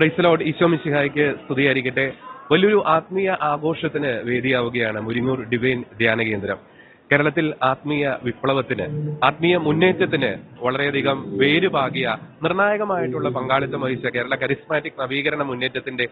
Praise Lord. Isho മിശിഹായ്ക്ക് സ്തുതിയായിരിക്കട്ടെ. വലിയൊരു ആത്മീയ ആഘോഷത്തിന് വേദിയാവുകയാണ് മുരിങ്ങൂർ ഡിവൈൻ ധ്യാന കേന്ദ്രം. കേരളത്തിൽ ആത്മീയ വിപ്ലവത്തിന്, ആത്മീയ മുന്നേറ്റത്തിന് വളരെയധികം വേരുപാകിയ നിർണായകമായിട്ടുള്ള പങ്കാളിത്തം വഹിച്ച കേരള കരിസ്മാറ്റിക് നവീകരണ മുന്നേറ്റത്തിന്റെ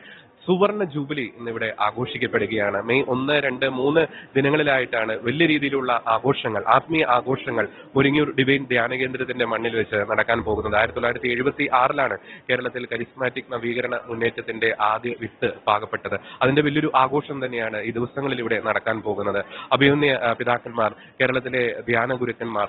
സുവർണ ജൂബിലി ഇന്നിവിടെ ആഘോഷിക്കപ്പെടുകയാണ്. മെയ് 1, 2, 3 ദിനങ്ങളിലായിട്ടാണ് വലിയ രീതിയിലുള്ള ആഘോഷങ്ങൾ, ആത്മീയ ആഘോഷങ്ങൾ മുരിങ്ങൂർ ഡിവൈൻ ധ്യാന കേന്ദ്രത്തിന്റെ മണ്ണിൽ വെച്ച് നടക്കാൻ പോകുന്നത്. 1976 കേരളത്തിൽ കരിസ്മാറ്റിക് നവീകരണ മുന്നേറ്റത്തിന്റെ ആദ്യ വിത്ത് പാകപ്പെട്ടത്. അതിന്റെ വലിയൊരു ആഘോഷം തന്നെയാണ് ഈ ദിവസങ്ങളിൽ ഇവിടെ നടക്കാൻ പോകുന്നത്. അഭിമന്യ പിതാക്കന്മാർ, കേരളത്തിലെ ധ്യാന ഗുരുക്കന്മാർ,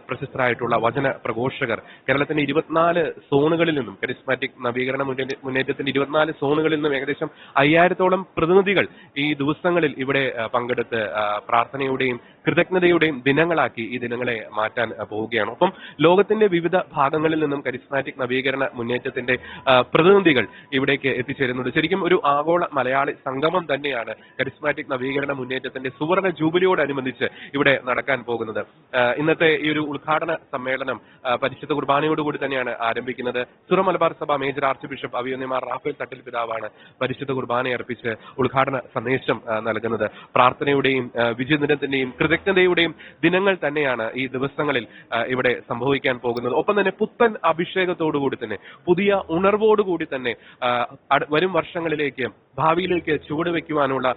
പ്രശസ്തരായിട്ടുള്ള വചന പ്രഘോഷകർ, കേരളത്തിന്റെ 24 സോണുകളിൽ നിന്നും, കരിസ്മാറ്റിക് നവീകരണ മുന്നേറ്റത്തിന്റെ 24 സോണുകളിൽ നിന്നും ഏകദേശം 5000-ഓളം പ്രതിനിധികൾ ഈ ദിവസങ്ങളിൽ ഇവിടെ പങ്കെടുത്ത് പ്രാർത്ഥനയുടെയും കൃതജ്ഞതയുടെയും ദിനങ്ങളാക്കി ഈ ദിനങ്ങളെ മാറ്റാൻ പോവുകയാണ്. ഒപ്പം ലോകത്തിന്റെ വിവിധ ഭാഗങ്ങളിൽ നിന്നും കരിസ്മാറ്റിക് നവീകരണ മുന്നേറ്റത്തിന്റെ പ്രതിനിധികൾ ഇവിടേക്ക് എത്തിച്ചേരുന്നുണ്ട്. ശരിക്കും ഒരു ആഗോള മലയാളി സംഗമം തന്നെയാണ് കരിസ്മാറ്റിക് നവീകരണ മുന്നേറ്റത്തിന്റെ സുവർണ ജൂബിലിയോടനുബന്ധിച്ച് ഇവിടെ നടക്കാൻ പോകുന്നത്. ഇന്നത്തെ ഈ ഒരു ഉദ്ഘാടന സമ്മേളനം പരിശുദ്ധ കുർബാനയോടുകൂടി തന്നെയാണ് ആരംഭിക്കുന്നത്. സിറോ മലബാർ സഭ major arch bishop അഭിമന്യമാർ Raphael Thattil പിതാവാണ് പരിശുദ്ധ കുർബാനയർപ്പിച്ച് ഉദ്ഘാടന സന്ദേശം നൽകുന്നത്. പ്രാർത്ഥനയുടെയും വിജയദിനത്തിന്റെയും കൃതജ്ഞതയുടെയും ദിനങ്ങൾ തന്നെയാണ് ഈ ദിവസങ്ങളിൽ ഇവിടെ സംഭവിക്കാൻ പോകുന്നത്. ഒപ്പം തന്നെ പുത്തൻ അഭിഷേകത്തോടുകൂടി തന്നെ, പുതിയ ഉണർവോടുകൂടി തന്നെ വരും വർഷങ്ങളിലേക്ക്, ഭാവിയിലേക്ക് ചുവടുവെക്കുവാനുള്ള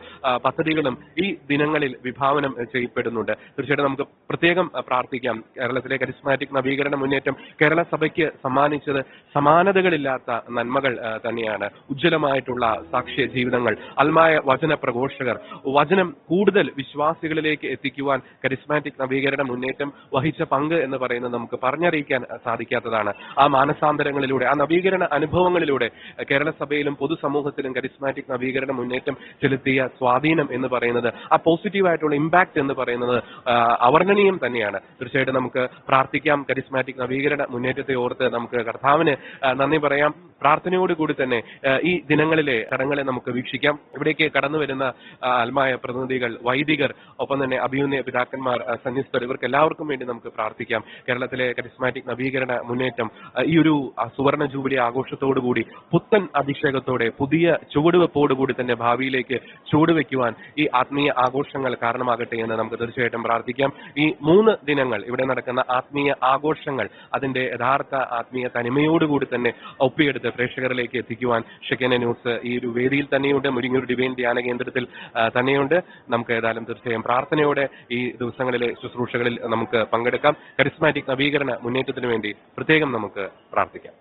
പദ്ധതികളും ഈ ദിനങ്ങളിൽ വിഭാവനം ചെയ്യപ്പെടുന്നുണ്ട്. തീർച്ചയായിട്ടും നമുക്ക് പ്രത്യേകം പ്രാർത്ഥിക്കാം. കേരളത്തിലെ കരിസ്മാറ്റിക് നവീകരണ മുന്നേറ്റം കേരള സഭയ്ക്ക് സമ്മാനിച്ചത് സമാനതകളില്ലാത്ത നന്മകൾ തന്നെയാണ്. ഉജ്ജ്വലമായിട്ടുള്ള സാക്ഷ്യ ജീവിതങ്ങൾ, അൽമായ വചന പ്രഘോഷകർ, വചനം കൂടുതൽ വിശ്വാസികളിലേക്ക് എത്തിക്കുവാൻ കരിസ്മാറ്റിക് നവീകരണ മുന്നേറ്റം വഹിച്ച പങ്ക് എന്ന് പറയുന്നത് നമുക്ക് പറഞ്ഞറിയിക്കാൻ സാധിക്കാത്തതാണ്. ആ മാനസാന്തരങ്ങളിലൂടെ, ആ നവീകരണ അനുഭവങ്ങളിലൂടെ കേരള സഭയിലും പൊതുസമൂഹത്തിലും കരിസ്മാറ്റിക് നവീകരണ മുന്നേറ്റം ചെലുത്തിയ സ്വാധീനം എന്ന് പറയുന്നത്, ആ പോസിറ്റീവായിട്ടുള്ള ഇമ്പാക്ട് എന്ന് പറയുന്നത് അവർണ്ണനീയം തന്നെയാണ്. തീർച്ചയായിട്ടും നമുക്ക് പ്രാർത്ഥിക്കാം. കരിസ്മാറ്റിക് നവീകരണ മുന്നേറ്റത്തെ ഓർത്ത് നമുക്ക് കർത്താവിന് നന്ദി പറയാം. പ്രാർത്ഥനയോടുകൂടി തന്നെ ഈ ദിനങ്ങളിലെ ചടങ്ങുകളെ നമുക്ക് വീക്ഷിക്കാം. ഇവിടേക്ക് കടന്നു വരുന്ന ആത്മായ പ്രതിനിധികൾ, വൈദികർ, ഒപ്പം തന്നെ അഭിമന്യ പിതാക്കന്മാർ, സന്യസ്തർ, ഇവർക്ക് എല്ലാവർക്കും വേണ്ടി നമുക്ക് പ്രാർത്ഥിക്കാം. കേരളത്തിലെ കരിസ്മാറ്റിക് നവീകരണ മുന്നേറ്റം ഈ ഒരു സുവർണ ജൂബിലി ആഘോഷത്തോടുകൂടി പുത്തൻ അഭിഷേകത്തോടെ, പുതിയ ചുവടുവെപ്പോടുകൂടി തന്നെ ഭാവിയിലേക്ക് ചുവടുവെക്കുവാൻ ഈ ആത്മീയ ആഘോഷങ്ങൾ കാരണമാകട്ടെ എന്ന് നമുക്ക് തീർച്ചയായിട്ടും പ്രാർത്ഥിക്കാം. ഈ 3 ദിനങ്ങൾ ഇവിടെ നടക്കുന്ന ആത്മീയ ആഘോഷങ്ങൾ അതിന്റെ യഥാർത്ഥ ആത്മീയ തനിമയോടുകൂടി തന്നെ ഒപ്പിയെടുത്ത് പ്രേക്ഷകരിലേക്ക് എത്തിക്കുവാൻ ഷെക്കന ന്യൂസ് ഈ ഒരു വേദിയിൽ തന്നെയുണ്ട്, മുരിങ്ങൂർ ഡിവൈൻ ധ്യാന കേന്ദ്രത്തിൽ തന്നെയുണ്ട്. നമുക്ക് ഏതായാലും തീർച്ചയായും പ്രാർത്ഥനയോടെ ഈ ദിവസങ്ങളിലെ ശുശ്രൂഷകളിൽ നമുക്ക് പങ്കെടുക്കാം. കരിസ്മാറ്റിക് നവീകരണ മുന്നേറ്റത്തിന് വേണ്ടി പ്രത്യേകം നമുക്ക് പ്രാർത്ഥിക്കാം.